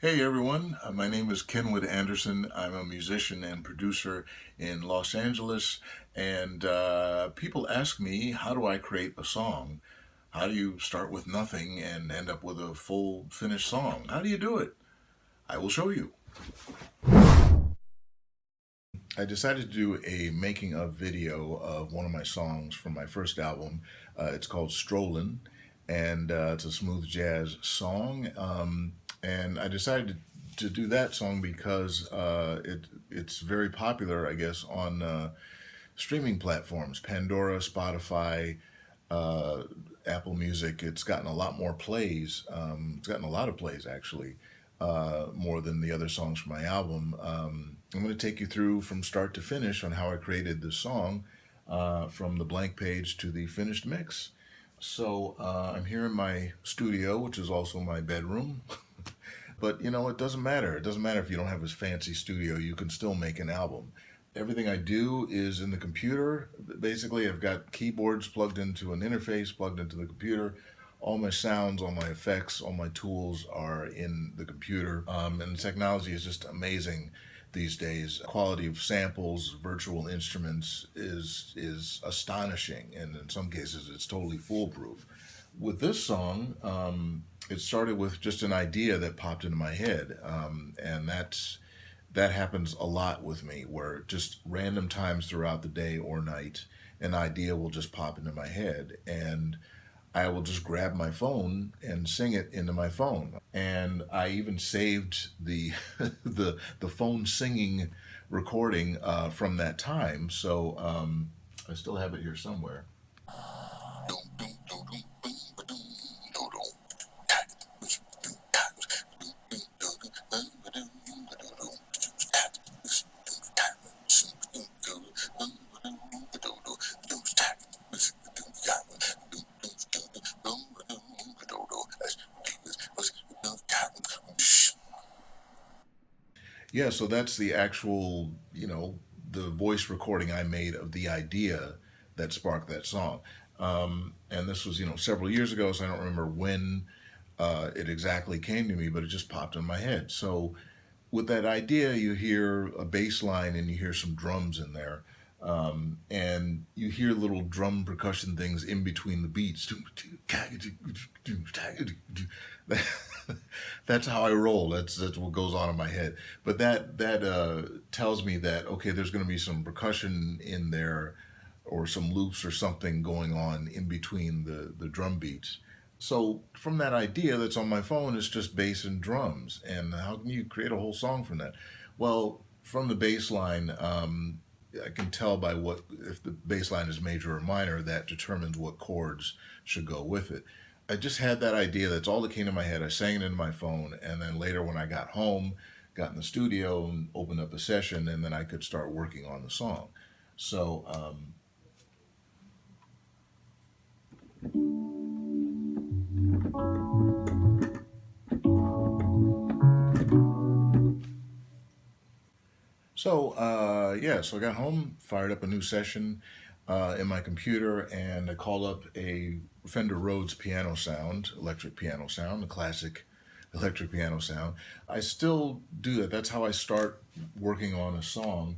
Hey everyone, my name is Kenwood Anderson. I'm a musician and producer in Los Angeles, and people ask me, how do I create a song? How do you start with nothing and end up with a full finished song? How do you do it? I will show you. I decided to do a making of video of one of my songs from my first album. It's called Strollin', and it's a smooth jazz song. And I decided to do that song because it's very popular, I guess, on streaming platforms, Pandora, Spotify, uh, Apple Music. It's gotten a lot more plays. It's gotten a lot of plays, actually, more than the other songs from my album. I'm going to take you through from start to finish on how I created this song, from the blank page to the finished mix. So I'm here in my studio, which is also my bedroom. But you know, it doesn't matter. It doesn't matter if you don't have a fancy studio, you can still make an album. Everything I do is in the computer. Basically, I've got keyboards plugged into an interface, plugged into the computer. All my sounds, all my effects, all my tools are in the computer. And the technology is just amazing these days. Quality of samples, virtual instruments is astonishing, and in some cases, it's totally foolproof. With this song, it started with just an idea that popped into my head, and that happens a lot with me, where just random times throughout the day or night, an idea will just pop into my head, and I will just grab my phone and sing it into my phone. And I even saved the the phone singing recording from that time, so I still have it here somewhere. Yeah, so that's the actual, the voice recording I made of the idea that sparked that song. And this was, several years ago, so I don't remember when it exactly came to me, but it just popped in my head. So with that idea, you hear a bass line and you hear some drums in there. And you hear little drum percussion things in between the beats. That's how I roll. That's what goes on in my head. But that tells me that, okay, there's going to be some percussion in there, or some loops or something going on in between the drum beats. So from that idea that's on my phone, it's just bass and drums. And how can you create a whole song from that? Well, from the bass line, I can tell by what, if the bass line is major or minor, that determines what chords should go with it. I just had that idea. That's all that came to my head. I sang it into my phone, and then later when I got home, got in the studio and opened up a session, and then I could start working on the song. So yeah, so I got home, fired up a new session in my computer, and I called up a Fender Rhodes piano sound, electric piano sound, a classic electric piano sound. I still do that. That's how I start working on a song,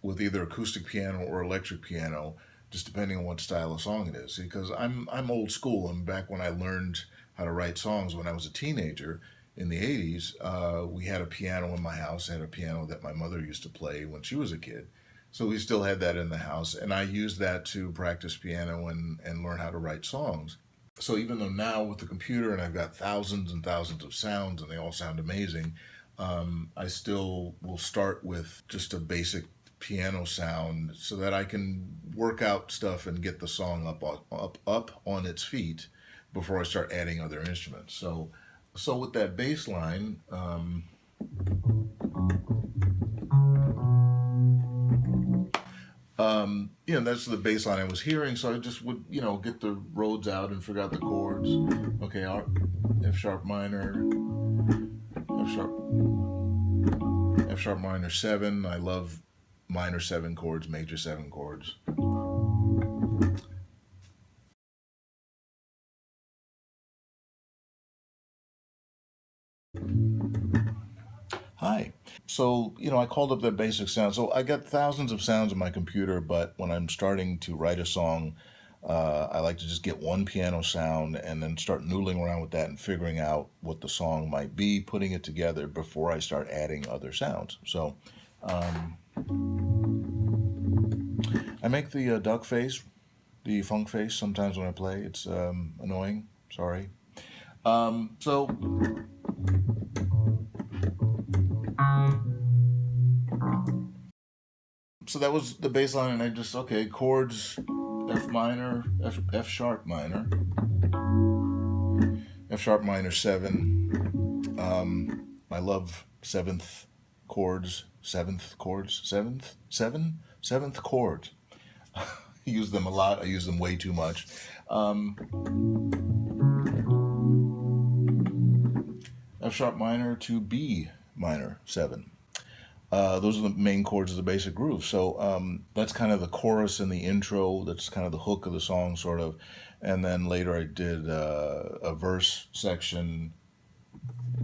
with either acoustic piano or electric piano, just depending on what style of song it is. Because I'm old school. And back when I learned how to write songs when I was a teenager in the 80s, we had a piano in my house. I had a piano that my mother used to play when she was a kid. So we still had that in the house, and I used that to practice piano and learn how to write songs. So even though now with the computer and I've got thousands and thousands of sounds and they all sound amazing, I still will start with just a basic piano sound so that I can work out stuff and get the song up on its feet before I start adding other instruments. So with that bass line, that's the bass line I was hearing. So I just would, get the Rhodes out and figure out the chords. Okay, F sharp minor, F sharp, F sharp minor 7. I love minor 7 chords, major 7 chords. Hi. So, I called up that basic sound. So I got thousands of sounds on my computer, but when I'm starting to write a song, I like to just get one piano sound and then start noodling around with that and figuring out what the song might be, putting it together before I start adding other sounds. So I make the duck face, the funk face sometimes when I play. It's annoying. Sorry. So that was the bass line, and I just, okay, chords, F minor, F sharp minor, F sharp minor 7. I love seventh chords, seventh chords. I use them a lot. I use them way too much. F sharp minor to B minor 7. Those are the main chords of the basic groove. So that's kind of the chorus and the intro. That's kind of the hook of the song, sort of. And then later I did a verse section,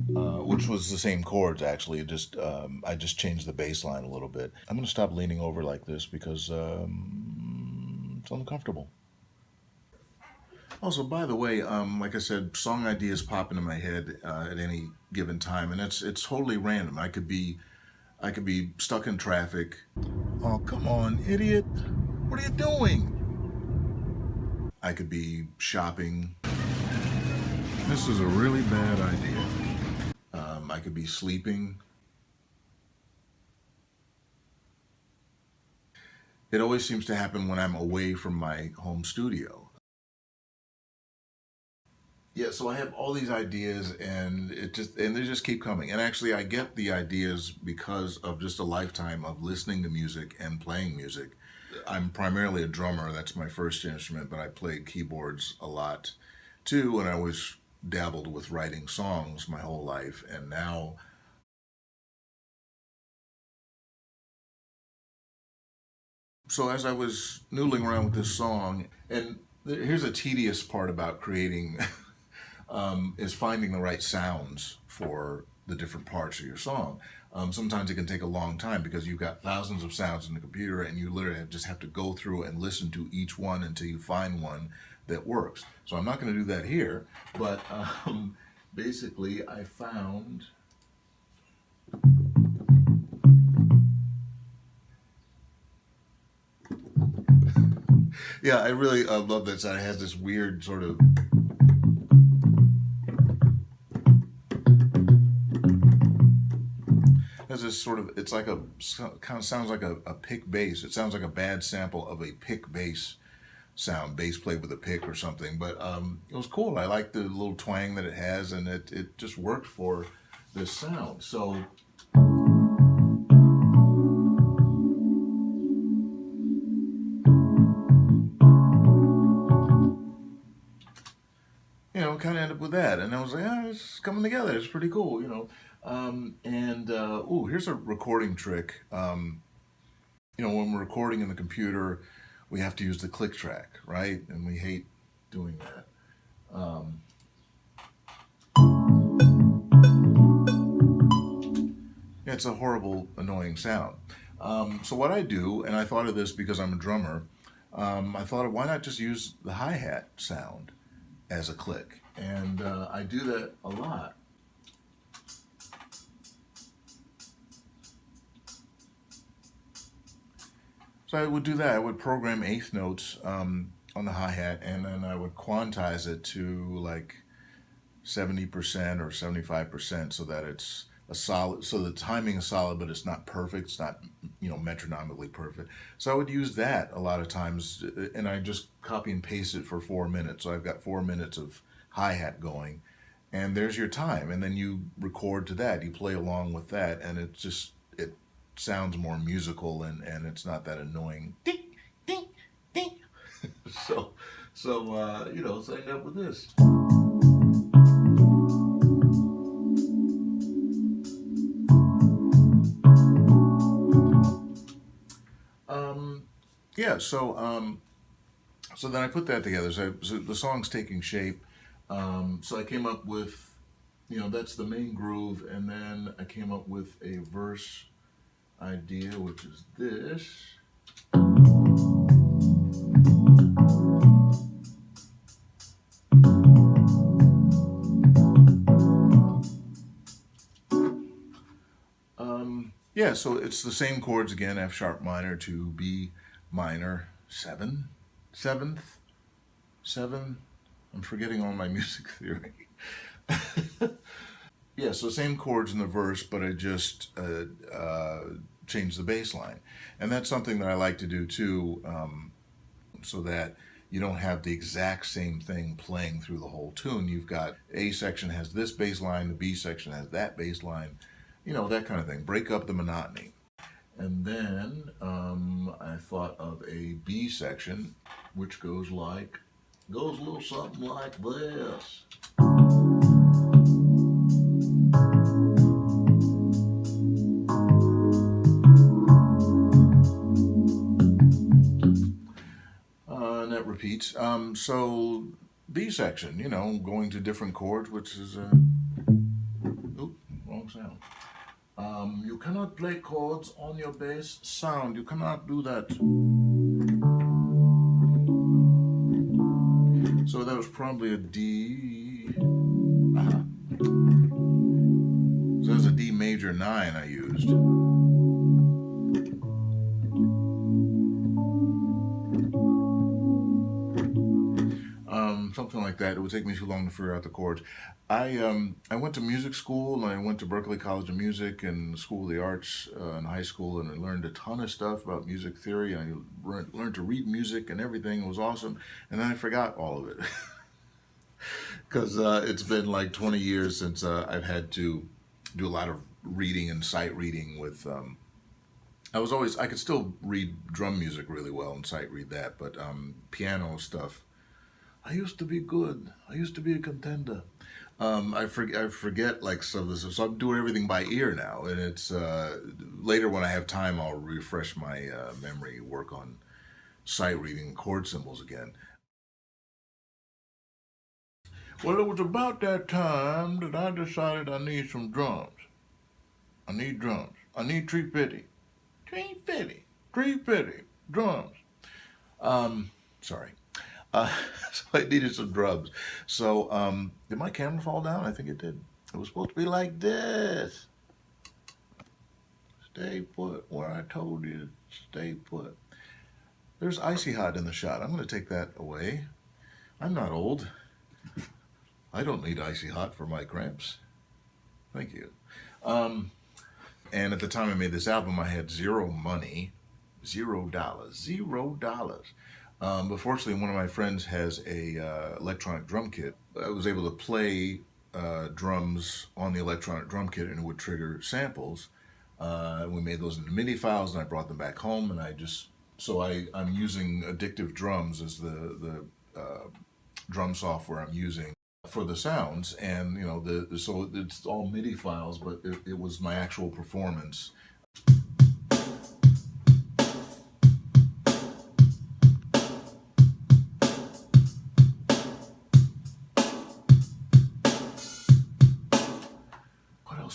which was the same chords actually. I just changed the bass line a little bit. I'm going to stop leaning over like this because it's uncomfortable. Also, by the way, like I said, song ideas pop into my head at any given time, and it's totally random. I could be stuck in traffic. Oh, come on, idiot! What are you doing? I could be shopping. This is a really bad idea. I could be sleeping. It always seems to happen when I'm away from my home studio. Yeah, so I have all these ideas, and they just keep coming. And actually, I get the ideas because of just a lifetime of listening to music and playing music. I'm primarily a drummer. That's my first instrument, but I played keyboards a lot too, and I always dabbled with writing songs my whole life. And now, so as I was noodling around with this song, and here's a tedious part about creating is finding the right sounds for the different parts of your song. Sometimes it can take a long time because you've got thousands of sounds in the computer, and you literally just have to go through and listen to each one until you find one that works. So I'm not going to do that here, but basically I found. Yeah, I really love that sound. It has this weird sort of. Has this sort of, it's like kind of sounds like a pick bass. It sounds like a bad sample of a pick bass sound, bass played with a pick or something. But it was cool. I like the little twang that it has, and it just worked for this sound. So. Kind of ended up with that, and I was like, it's coming together. It's pretty cool. Here's a recording trick. When we're recording in the computer, we have to use the click track, right? And we hate doing that. It's a horrible, annoying sound. So what I do, and I thought of this because I'm a drummer, I thought of why not just use the hi-hat sound as a click, and I do that a lot. So I would do that. I would program eighth notes on the hi-hat, and then I would quantize it to like 70% or 75% so that it's a solid, so the timing is solid, but it's not perfect. It's not, metronomically perfect. So I would use that a lot of times, and I just copy and paste it for 4 minutes. So I've got 4 minutes of hi-hat going, and there's your time. And then you record to that. You play along with that, and it sounds more musical, and it's not that annoying. Ding, ding, ding. So I end up with this. Yeah, so then I put that together. So the song's taking shape. So I came up with that's the main groove, and then I came up with a verse idea, which is this. Yeah, so it's the same chords again, F sharp minor to B minor, 7, 7th, 7. I'm forgetting all my music theory. Yeah, so same chords in the verse, but I just changed the bass line. And that's something that I like to do too, so that you don't have the exact same thing playing through the whole tune. You've got A section has this bass line, the B section has that bass line, that kind of thing. Break up the monotony. And then I thought of a B section, which goes a little something like this. And that repeats. So B section, going to different chords, which is oop, wrong sound. You cannot play chords on your bass sound. You cannot do that. So that was probably a D. So that's a D major 9 I used. Something like that. It would take me too long to figure out the chords. I went to music school, and I went to Berklee College of Music and School of the Arts in high school, and I learned a ton of stuff about music theory. I learned to read music and everything. It was awesome. And then I forgot all of it. Because it's been like 20 years since I've had to do a lot of reading and sight reading with... I could still read drum music really well and sight read that, but piano stuff, I used to be good. I used to be a contender. I forget like some of this, so I'm doing everything by ear now, and it's later when I have time, I'll refresh my memory, work on sight reading chord symbols again. Well, it was about that time that I decided I need some drums. I need drums. I need 350. 350. 350 drums. Sorry. So I needed some drums. So, did my camera fall down? I think it did. It was supposed to be like this. Stay put where I told you to stay put. There's Icy Hot in the shot. I'm going to take that away. I'm not old. I don't need Icy Hot for my cramps. Thank you. And at the time I made this album, I had zero money. $0. $0. But fortunately, one of my friends has a electronic drum kit. I was able to play drums on the electronic drum kit, and it would trigger samples. We made those into MIDI files, and I brought them back home. And I'm using Addictive Drums as the drum software I'm using for the sounds. And so it's all MIDI files, but it was my actual performance.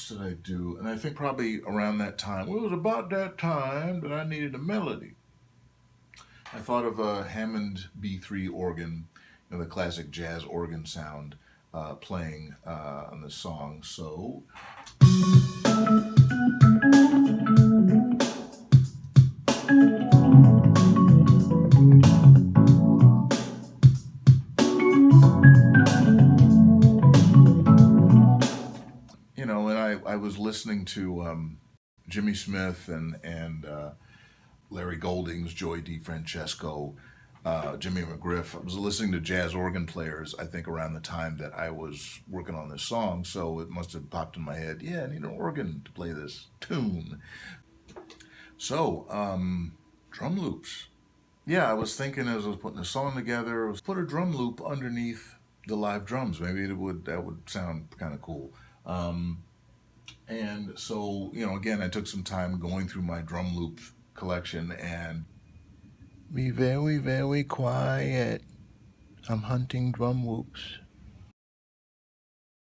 Did I do? And I think probably around that time, well, it was about that time that I needed a melody. I thought of a Hammond B3 organ, the classic jazz organ sound playing on this song. So. I was listening to Jimmy Smith and Larry Golding's, Joey DeFrancesco, Jimmy McGriff. I was listening to jazz organ players, I think, around the time that I was working on this song, so it must have popped in my head, yeah, I need an organ to play this tune. So, drum loops. Yeah, I was thinking as I was putting the song together, put a drum loop underneath the live drums. Maybe that would sound kind of cool. And so, again, I took some time going through my drum loop collection and be very, very quiet. I'm hunting drum loops.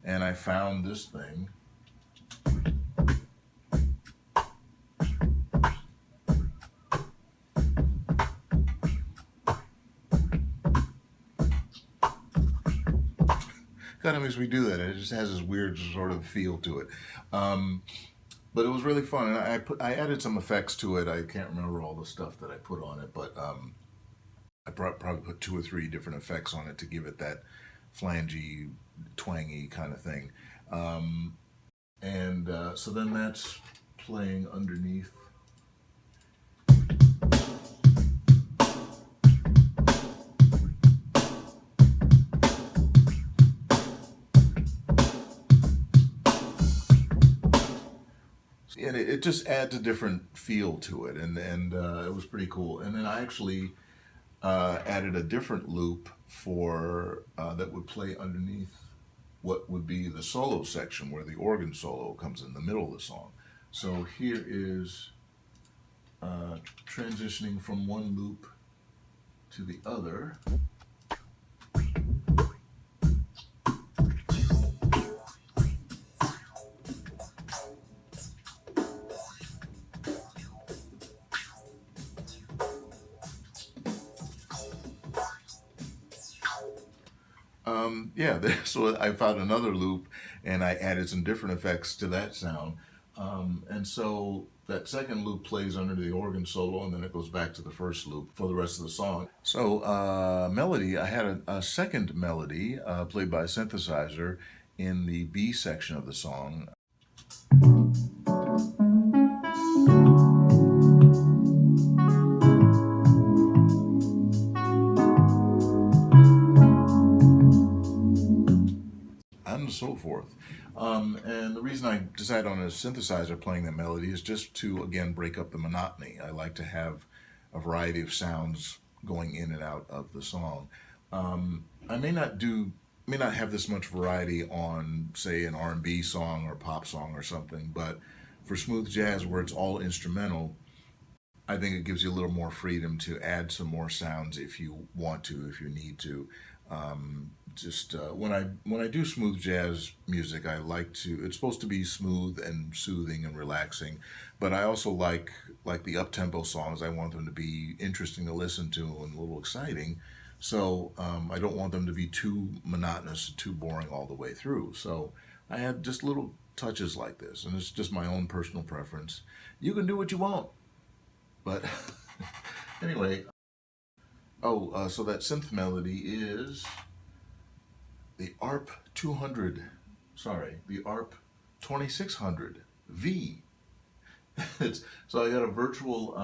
and I found this thing. Kind of makes me do that. It just has this weird sort of feel to it. But it was really fun, and I added some effects to it. I can't remember all the stuff that I put on it, but I probably put 2 or 3 different effects on it to give it that flangey, twangy kind of thing. So then that's playing underneath. And it just adds a different feel to it, and it was pretty cool. And then I actually added a different loop for that would play underneath what would be the solo section, where the organ solo comes in the middle of the song. So here is transitioning from one loop to the other. Yeah, so I found another loop and I added some different effects to that sound. And so that second loop plays under the organ solo, and then it goes back to the first loop for the rest of the song. So melody, I had a second melody played by a synthesizer in the B section of the song. And so forth. And the reason I decided on a synthesizer playing that melody is just to, again, break up the monotony. I like to have a variety of sounds going in and out of the song. I may not have this much variety on, say, an R&B song or pop song or something, but for smooth jazz where it's all instrumental, I think it gives you a little more freedom to add some more sounds if you want to, if you need to. When I do smooth jazz music, I like to. It's supposed to be smooth and soothing and relaxing, but I also like the up-tempo songs. I want them to be interesting to listen to and a little exciting. So I don't want them to be too monotonous, too boring all the way through. So I have just little touches like this, and it's just my own personal preference. You can do what you want, but anyway. So that synth melody is the ARP 200, the ARP 2600 V. So I got a virtual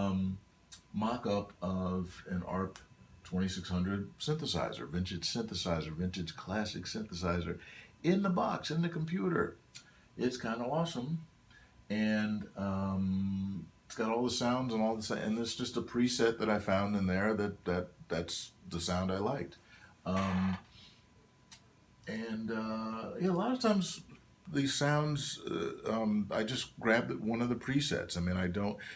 mock-up of an ARP 2600 synthesizer, vintage classic synthesizer, in the box, in the computer. It's kind of awesome, and it's got all the sounds and and it's just a preset that I found in there that's the sound I liked. Yeah, a lot of times these sounds, I just grab one of the presets. I mean,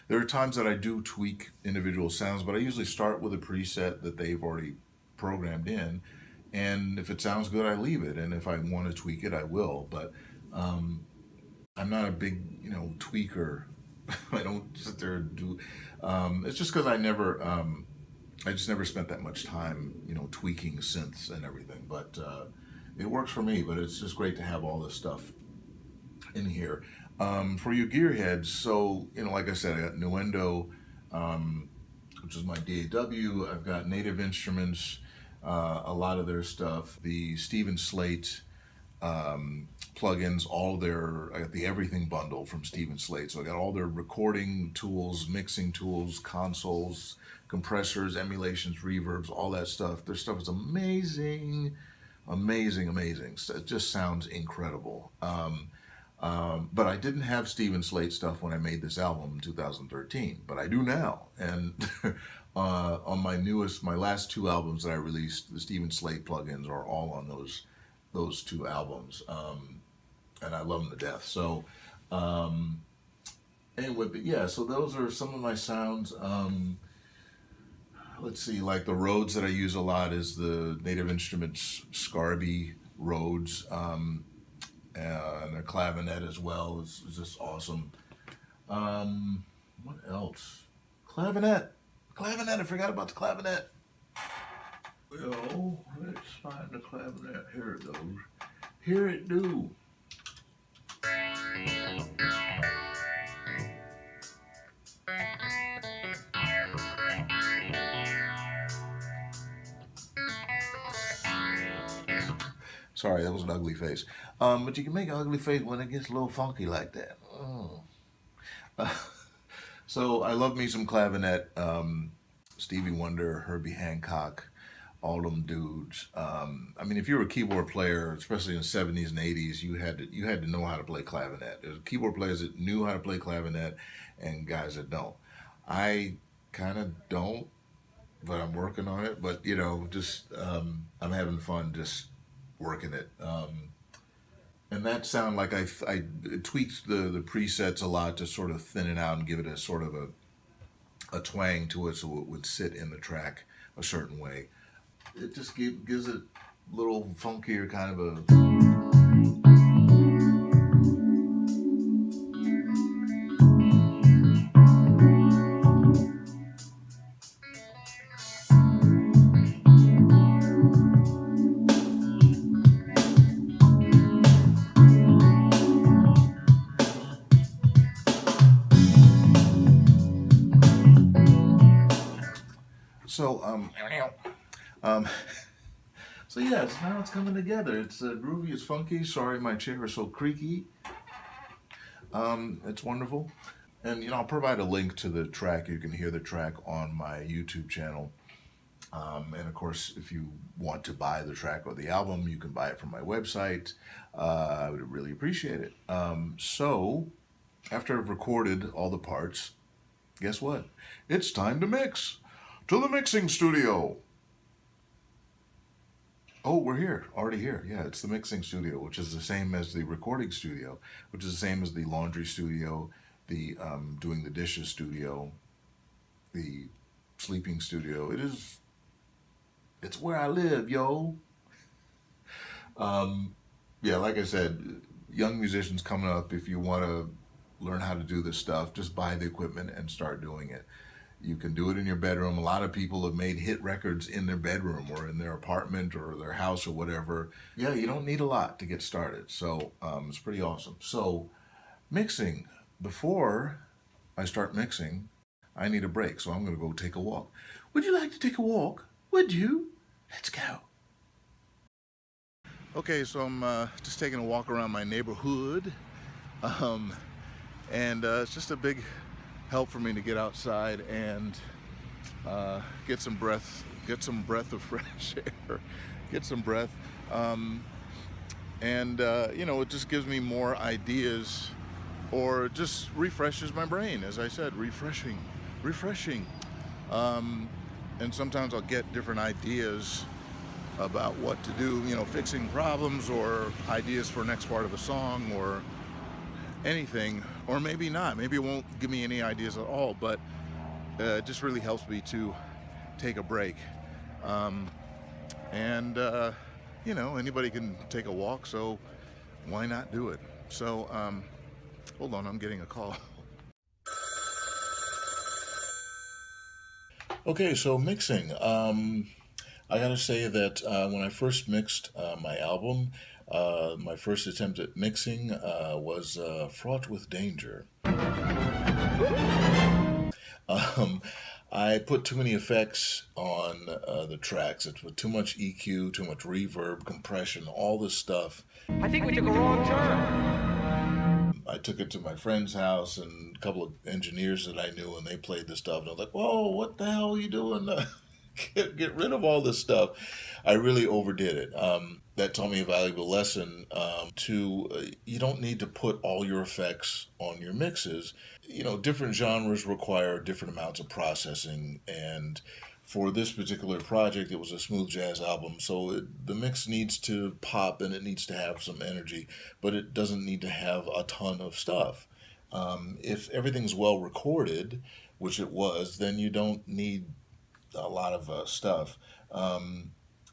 there are times that I do tweak individual sounds, but I usually start with a preset that they've already programmed in. And if it sounds good, I leave it. And if I want to tweak it, I will. But I'm not a big, tweaker. I don't sit there and do. It's just because I just never spent that much time, tweaking synths and everything. But it works for me. But it's just great to have all this stuff in here. For you gearheads, so like I said, I got Nuendo, which is my DAW. I've got Native Instruments, a lot of their stuff. The Steven Slate plugins, I got the everything bundle from Steven Slate. So I got all their recording tools, mixing tools, consoles, compressors, emulations, reverbs, all that stuff. Their stuff is amazing, amazing, amazing. It just sounds incredible. But I didn't have Steven Slate stuff when I made this album in 2013, but I do now. And on my last 2 albums that I released, the Steven Slate plugins are all on those 2 albums. And I love them to death. So anyway, but yeah, so those are some of my sounds. Let's see, like the Rhodes that I use a lot is the Native Instruments Scarby Rhodes. and their clavinet as well is just awesome. What else? Clavinet. Clavinet. I forgot about the clavinet. Yo, let's find the clavinet. Here it goes. Here it do. Sorry, that was an ugly face. But you can make an ugly face when it gets a little funky like that. Oh. So I love me some clavinet. Stevie Wonder, Herbie Hancock, all them dudes. I mean, if you were a keyboard player, especially in the 70s and 80s, you had to know how to play clavinet. There's keyboard players that knew how to play clavinet, and guys that don't. I kind of don't, but I'm working on it. But you know, just I'm having fun just working it. And that sound like I tweaked the presets a lot to sort of thin it out and give it a sort of a twang to it so it would sit in the track a certain way. It just gives it a little funkier kind of a... So, so yeah, now it's coming together. It's groovy, it's funky. Sorry my chair is so creaky. It's wonderful. And, you know, I'll provide a link to the track. You can hear the track on my YouTube channel. And of course, if you want to buy the track or the album, you can buy it from my website. I would really appreciate it. So, after I've recorded all the parts, guess what? It's time to mix. To the mixing studio. Oh, we're here, already here. Yeah, it's the mixing studio, which is the same as the recording studio, which is the same as the laundry studio, the doing the dishes studio, the sleeping studio. It's where I live, yo. Yeah, like I said, young musicians coming up, if you want to learn how to do this stuff, just buy the equipment and start doing it. You can do it in your bedroom. A lot of people have made hit records in their bedroom or in their apartment or their house or whatever. Yeah, you don't need a lot to get started. So it's pretty awesome. So mixing. Before I start mixing, I need a break. So I'm going to go take a walk. Would you like to take a walk? Would you? Let's go. Okay, so I'm just taking a walk around my neighborhood. And it's just a big help for me to get outside and get some breath of fresh air, get some breath, and you know, it just gives me more ideas, or just refreshes my brain. As I said, refreshing, and sometimes I'll get different ideas about what to do, you know, fixing problems or ideas for next part of a song or anything, or maybe not. Maybe it won't give me any ideas at all, but it just really helps me to take a break. You know, anybody can take a walk, so why not do it? So, hold on, I'm getting a call. Okay, so mixing. I gotta say that when I first mixed my album, my first attempt at mixing was fraught with danger. I put too many effects on the tracks. It was too much EQ, too much reverb, compression, all this stuff. I think we took a wrong turn. I took it to my friend's house and a couple of engineers that I knew, and they played the stuff. And I was like, whoa, what the hell are you doing? Get rid of all this stuff. I really overdid it. That taught me a valuable lesson you don't need to put all your effects on your mixes. You know, different genres require different amounts of processing, and for this particular project, it was a smooth jazz album, so the mix needs to pop and it needs to have some energy, but it doesn't need to have a ton of stuff. If everything's well recorded, which it was, then you don't need a lot of stuff.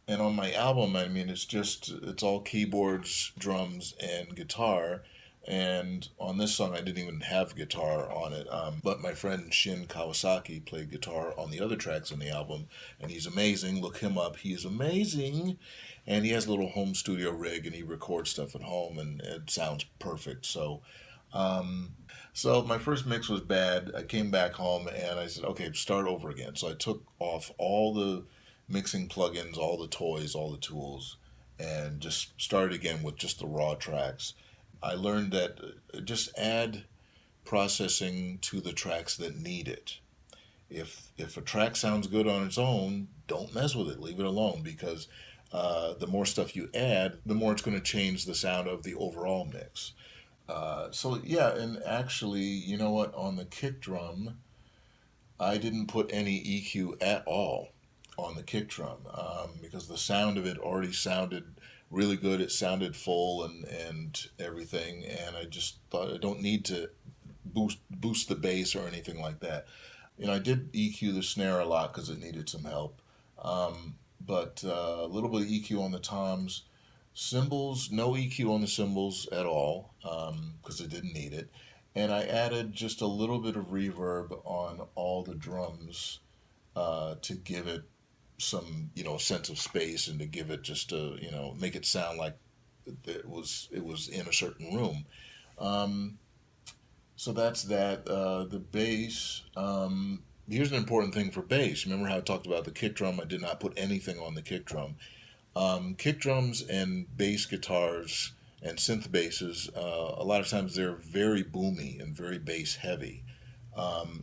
And on my album, I mean, it's all keyboards, drums, and guitar. And on this song, I didn't even have guitar on it. But my friend Shin Kawasaki played guitar on the other tracks on the album, and he's amazing. Look him up. He is amazing. And he has a little home studio rig, and he records stuff at home, and it sounds perfect. Um, so my first mix was bad. I came back home, and I said, okay, start over again. So I took off all the mixing plugins, all the toys, all the tools, and just started again with just the raw tracks. I learned that just add processing to the tracks that need it. If a track sounds good on its own, don't mess with it. Leave it alone, because the more stuff you add, the more it's going to change the sound of the overall mix. So yeah, and actually, you know what? On the kick drum, I didn't put any EQ at all on the kick drum, because the sound of it already sounded really good. It sounded full and everything, and I just thought I don't need to boost the bass or anything like that. You know, I did EQ the snare a lot because it needed some help, but a little bit of EQ on the toms. Cymbals, no EQ on the cymbals at all, because it didn't need it. And I added just a little bit of reverb on all the drums, to give it some, sense of space, and to give it just a, make it sound like it was in a certain room. Um, so that's that. The bass. Here's an important thing for bass. Remember how I talked about the kick drum? I did not put anything on the kick drum. Kick drums and bass guitars and synth basses, a lot of times they're very boomy and very bass heavy.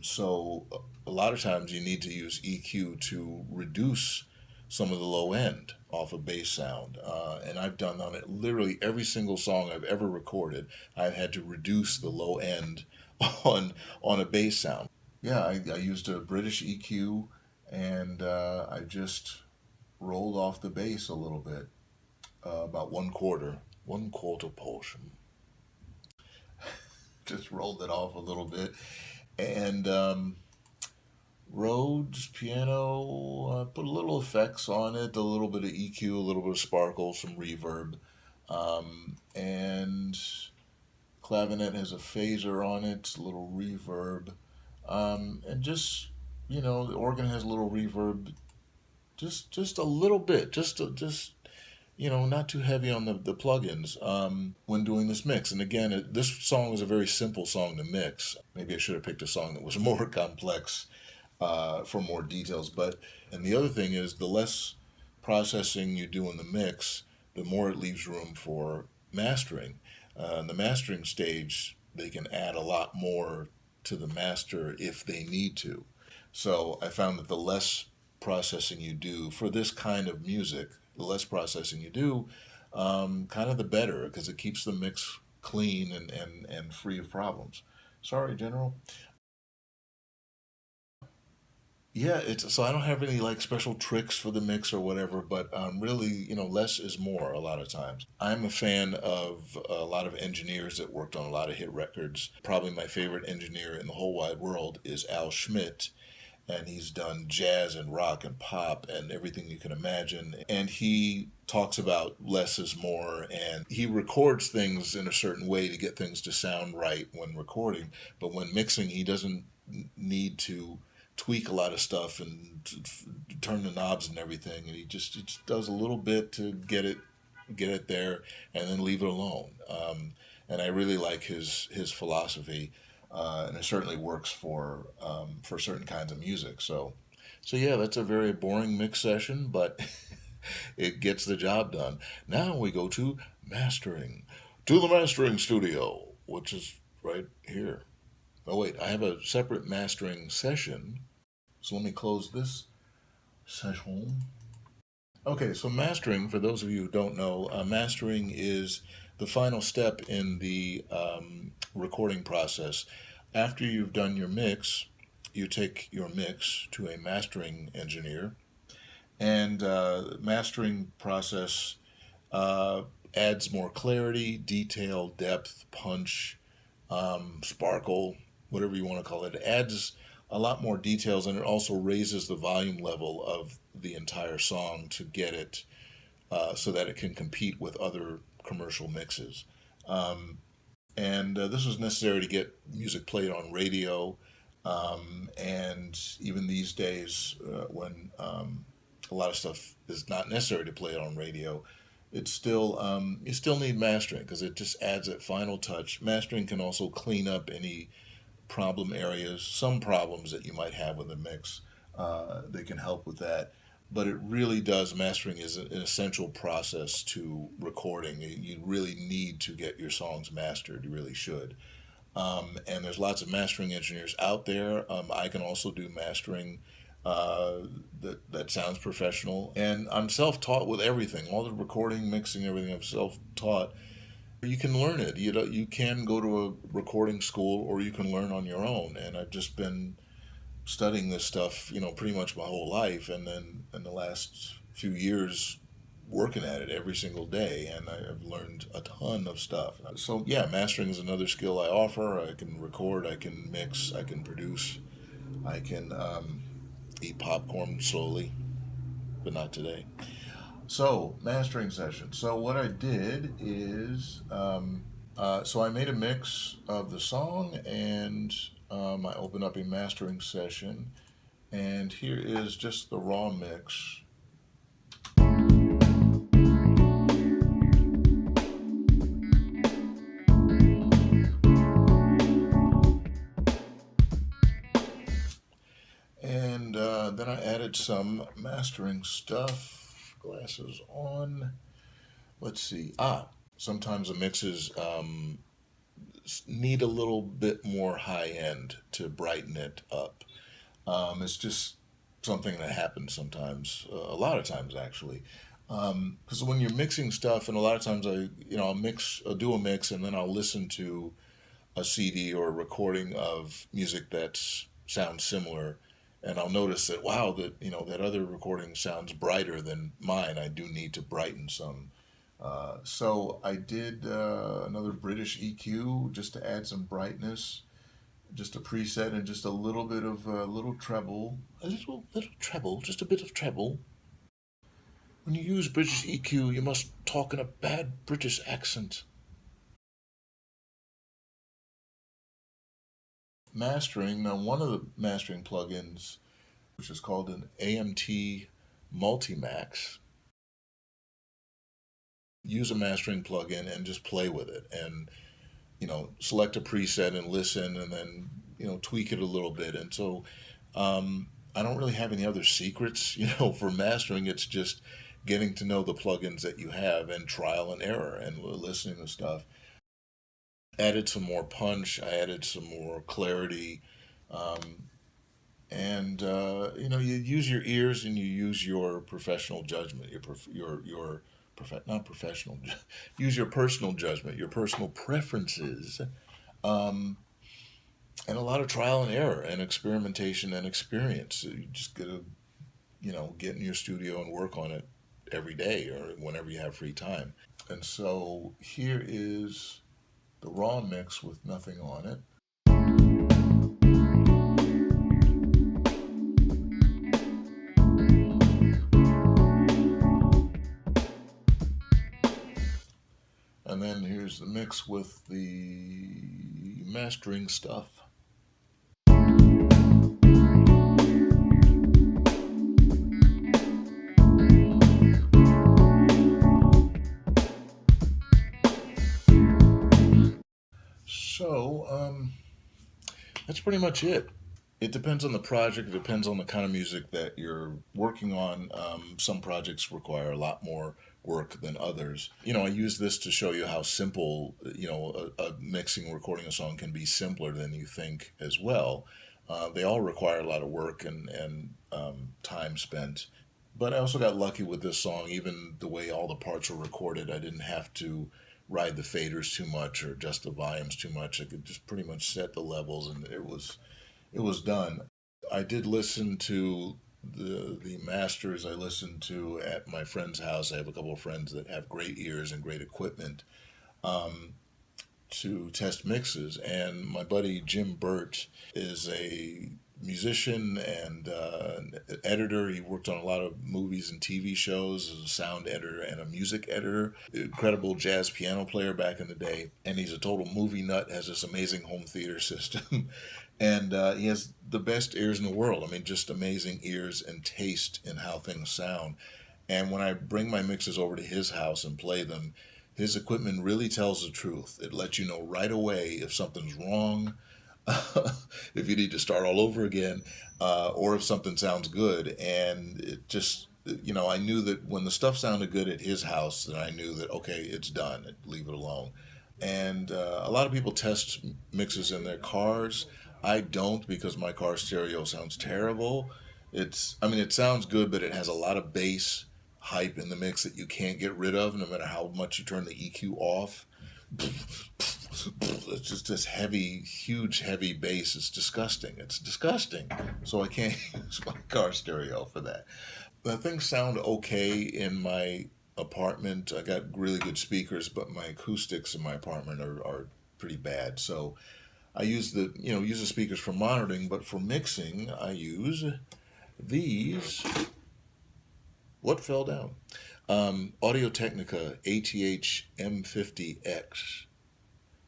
So a lot of times you need to use EQ to reduce some of the low end off a bass sound. And I've done on it literally every single song I've ever recorded. I've had to reduce the low end on a bass sound. Yeah, I used a British EQ, and I just rolled off the bass a little bit, about one quarter portion. Just rolled it off a little bit, and Rhodes piano, put a little effects on it, a little bit of EQ, a little bit of sparkle, some reverb, and Clavinet has a phaser on it, a little reverb, and just the organ has a little reverb, just a little bit, just not too heavy on the plugins, when doing this mix. And again, this song is a very simple song to mix. Maybe I should have picked a song that was more complex, for more details. And the other thing is, the less processing you do in the mix, the more it leaves room for mastering. In the mastering stage, they can add a lot more to the master if they need to. So I found that the less processing you do for this kind of music, the less processing you do, kind of the better, because it keeps the mix clean and free of problems. Sorry, General. Yeah, it's so I don't have any like special tricks for the mix or whatever, but really, less is more a lot of times. I'm a fan of a lot of engineers that worked on a lot of hit records. Probably my favorite engineer in the whole wide world is Al Schmidt, and he's done jazz and rock and pop and everything you can imagine. And he talks about less is more, and he records things in a certain way to get things to sound right when recording. But when mixing, he doesn't need to tweak a lot of stuff and turn the knobs and everything. And he just does a little bit to get it there, and then leave it alone. And I really like his philosophy, and it certainly works for certain kinds of music. So yeah, that's a very boring mix session, but it gets the job done. Now we go to mastering, to the mastering studio, which is right here. Oh wait, I have a separate mastering session. So let me close this session. Okay, so mastering, for those of you who don't know, mastering is the final step in the recording process. After you've done your mix, you take your mix to a mastering engineer, and mastering process adds more clarity, detail, depth, punch, sparkle, whatever you want to call it. It adds a lot more details, and it also raises the volume level of the entire song to get it so that it can compete with other commercial mixes. And this was necessary to get music played on radio. And even these days, when a lot of stuff is not necessary to play it on radio, it's still you still need mastering because it just adds that final touch. Mastering can also clean up any problem areas, some problems that you might have with a mix. They can help with that. But it really does, mastering is an essential process to recording. You really need to get your songs mastered. You really should. And there's lots of mastering engineers out there. I can also do mastering that sounds professional. And I'm self-taught with everything. All the recording, mixing, everything I'm self-taught. You can learn it. You can go to a recording school or you can learn on your own. And I've just been studying this stuff, pretty much my whole life. And then in the last few years, working at it every single day, and I've learned a ton of stuff. So yeah, mastering is another skill I offer. I can record, I can mix, I can produce, I can eat popcorn slowly, but not today. So mastering session. So what I did is, so I made a mix of the song, and I opened up a mastering session, and here is just the raw mix. And then I added some mastering stuff. Glasses on. Let's see. Sometimes the mixes need a little bit more high end to brighten it up. It's just something that happens sometimes, a lot of times actually. Because when you're mixing stuff, and a lot of times I'll do a mix, and then I'll listen to a CD or a recording of music that sounds similar, and I'll notice that wow, that other recording sounds brighter than mine. I do need to brighten some. So I did another British EQ just to add some brightness, just a preset, and just a little bit of little treble, just a bit of treble. When you use British EQ, you must talk in a bad British accent. Mastering. Now, one of the mastering plugins, which is called an AMT Multimax, use a mastering plugin and just play with it, and select a preset and listen, and then tweak it a little bit. And so I don't really have any other secrets for mastering. It's just getting to know the plugins that you have and trial and error and listening to stuff. Added some more punch. I added some more clarity, and you use your ears and you use your professional judgment. Not professional. Use your personal judgment, your personal preferences, and a lot of trial and error and experimentation and experience. So you just gotta get in your studio and work on it every day or whenever you have free time. And so here is the raw mix with nothing on it. And then here's the mix with the mastering stuff. So, that's pretty much it. It depends on the project. It depends on the kind of music that you're working on. Some projects require a lot more work than others. I use this to show you how simple, a mixing, recording a song can be simpler than you think as well. They all require a lot of work and time spent. But I also got lucky with this song, even the way all the parts were recorded. I didn't have to ride the faders too much or adjust the volumes too much. I could just pretty much set the levels, and it was done. I did listen to the masters. I listened to at my friend's house. I have a couple of friends that have great ears and great equipment to test mixes, and my buddy Jim Burt is a musician and editor. He worked on a lot of movies and TV shows as a sound editor and a music editor. Incredible jazz piano player back in the day. And he's a total movie nut, has this amazing home theater system. And he has the best ears in the world. I mean, just amazing ears and taste in how things sound. And when I bring my mixes over to his house and play them, his equipment really tells the truth. It lets you know right away if something's wrong, if you need to start all over again, or if something sounds good. And it just, I knew that when the stuff sounded good at his house, then I knew that, okay, it's done, leave it alone. And a lot of people test mixes in their cars. I don't, because my car stereo sounds terrible. It sounds good, but it has a lot of bass hype in the mix that you can't get rid of no matter how much you turn the EQ off. It's just this heavy, huge, heavy bass. It's disgusting. It's disgusting. So I can't use my car stereo for that. The things sound okay in my apartment. I got really good speakers, but my acoustics in my apartment are pretty bad. So I use the speakers for monitoring, but for mixing, I use these. What fell down? Audio-Technica ATH-M50x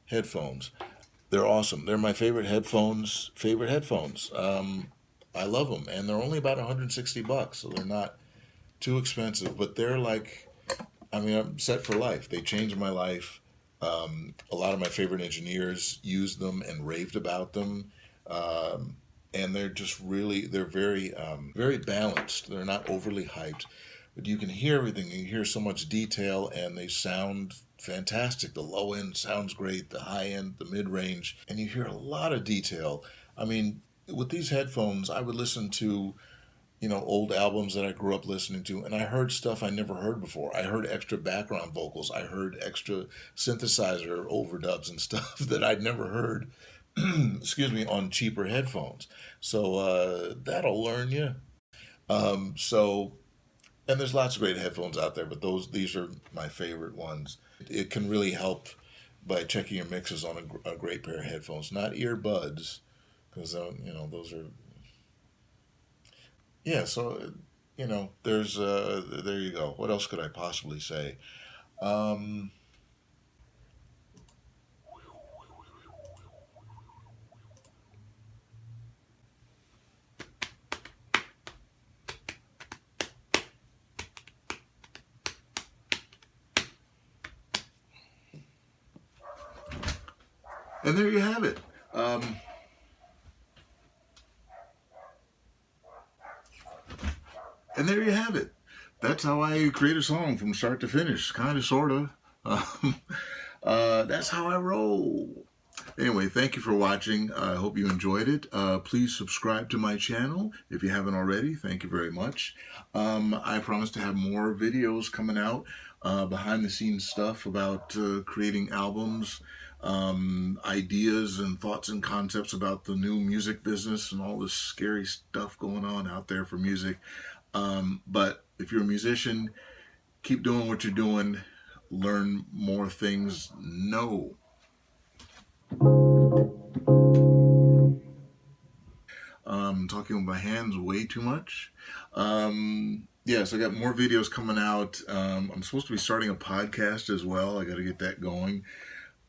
headphones. They're awesome. They're my favorite headphones. I love them, and they're only about $160, so they're not too expensive. But they're like, I'm set for life. They changed my life. A lot of my favorite engineers used them and raved about them. And they're just they're very, very balanced. They're not overly hyped, but you can hear everything. You hear so much detail, and they sound fantastic. The low end sounds great, the high end, the mid range, and you hear a lot of detail. I mean, with these headphones, I would listen to, old albums that I grew up listening to, and I heard stuff I never heard before. I heard extra background vocals. I heard extra synthesizer overdubs and stuff that I'd never heard excuse me, on cheaper headphones. So that'll learn you. And there's lots of great headphones out there, but these are my favorite ones. It can really help by checking your mixes on a great pair of headphones, not earbuds, because those are. Yeah, so there's there you go. What else could I possibly say? And there you have it. And there you have it. That's how I create a song from start to finish, kind of, sort of. That's how I roll. Anyway, thank you for watching. I hope you enjoyed it. Please subscribe to my channel if you haven't already. Thank you very much. I promise to have more videos coming out, behind the scenes stuff about creating albums, ideas and thoughts and concepts about the new music business and all this scary stuff going on out there for music. But if you're a musician, keep doing what you're doing. Learn more things. Talking with my hands way too much. Yes, I got more videos coming out. I'm supposed to be starting a podcast as well. I got to get that going.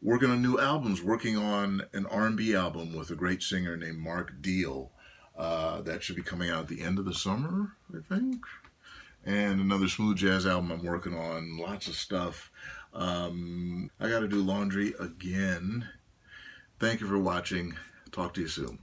Working on new albums. Working on an R&B album with a great singer named Mark Deal. That should be coming out at the end of the summer, I think. And another smooth jazz album I'm working on. Lots of stuff. I got to do laundry again. Thank you for watching. Talk to you soon.